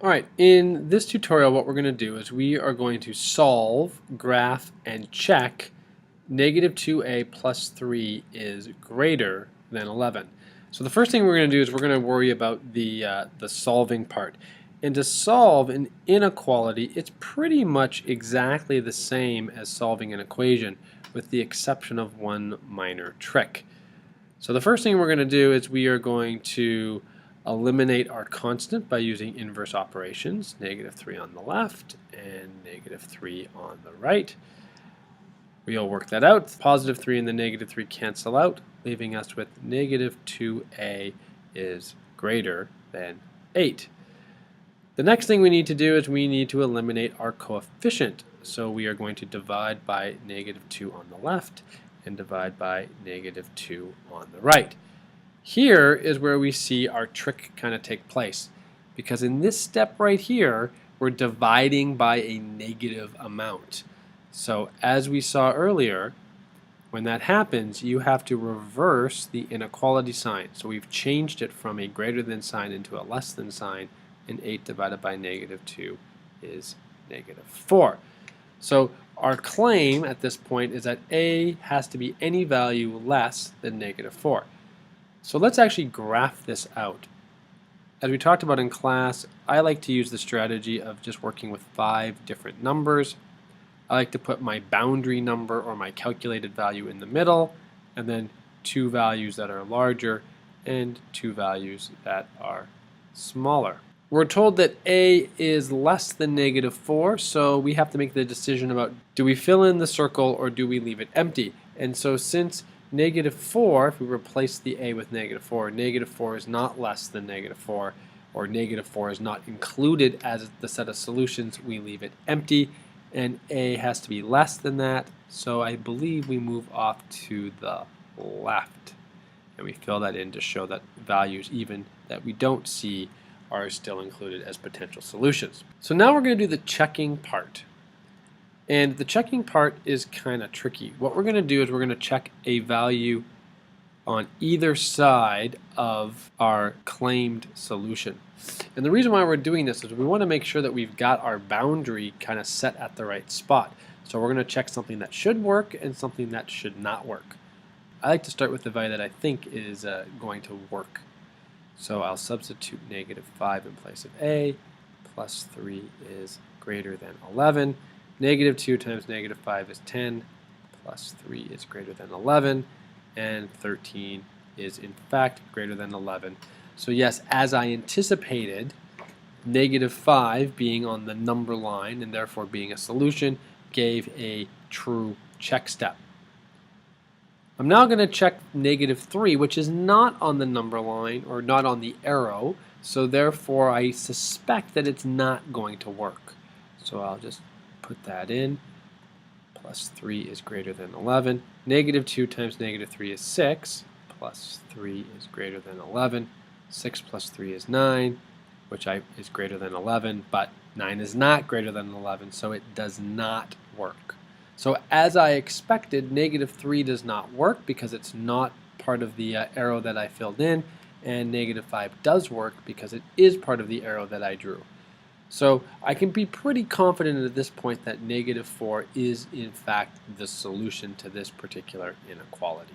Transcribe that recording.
Alright, in this tutorial what we're going to do is we are going to solve, graph, and check negative 2a plus 3 is greater than 11. So the first thing we're going to do is we're going to worry about the solving part. And to solve an inequality, it's pretty much exactly the same as solving an equation, with the exception of one minor trick. So the first thing we're going to do is we are going to eliminate our constant by using inverse operations, negative 3 on the left and negative 3 on the right. We'll work that out. Positive 3 and the negative 3 cancel out, leaving us with negative 2a is greater than 8. The next thing we need to do is we need to eliminate our coefficient. So we are going to divide by negative 2 on the left and divide by negative 2 on the right. Here is where we see our trick kind of take place, because in this step right here we're dividing by a negative amount. So as we saw earlier, when that happens you have to reverse the inequality sign. So we've changed it from a greater than sign into a less than sign, and 8 divided by negative 2 is negative 4. So our claim at this point is that a has to be any value less than negative 4. So let's actually graph this out. As we talked about in class, I like to use the strategy of just working with 5 different numbers. I like to put my boundary number or my calculated value in the middle, and then 2 values that are larger and 2 values that are smaller. We're told that a is less than negative 4, so we have to make the decision about, do we fill in the circle or do we leave it empty? And so since negative 4, if we replace the a with negative 4, negative 4 is not less than negative 4, or negative 4 is not included as the set of solutions, we leave it empty, and a has to be less than that, so I believe we move off to the left, and we fill that in to show that values even that we don't see are still included as potential solutions. So now we're going to do the checking part. And the checking part is kind of tricky. What we're going to do is we're going to check a value on either side of our claimed solution. And the reason why we're doing this is we want to make sure that we've got our boundary kind of set at the right spot. So we're going to check something that should work and something that should not work. I like to start with the value that I think is going to work. So I'll substitute negative 5 in place of a, plus 3 is greater than 11. Negative 2 times negative 5 is 10, plus 3 is greater than 11, and 13 is in fact greater than 11. So yes, as I anticipated, negative 5 being on the number line and therefore being a solution gave a true check step. I'm now going to check negative 3, which is not on the number line or not on the arrow, so therefore I suspect that it's not going to work. So I'll just put that in. Plus 3 is greater than 11. Negative 2 times negative 3 is 6. Plus 3 is greater than 11. 6 plus 3 is 9, which is greater than 11, but 9 is not greater than 11, so it does not work. So as I expected, negative 3 does not work because it's not part of the arrow that I filled in, and negative 5 does work because it is part of the arrow that I drew. So I can be pretty confident at this point that negative 4 is in fact the solution to this particular inequality.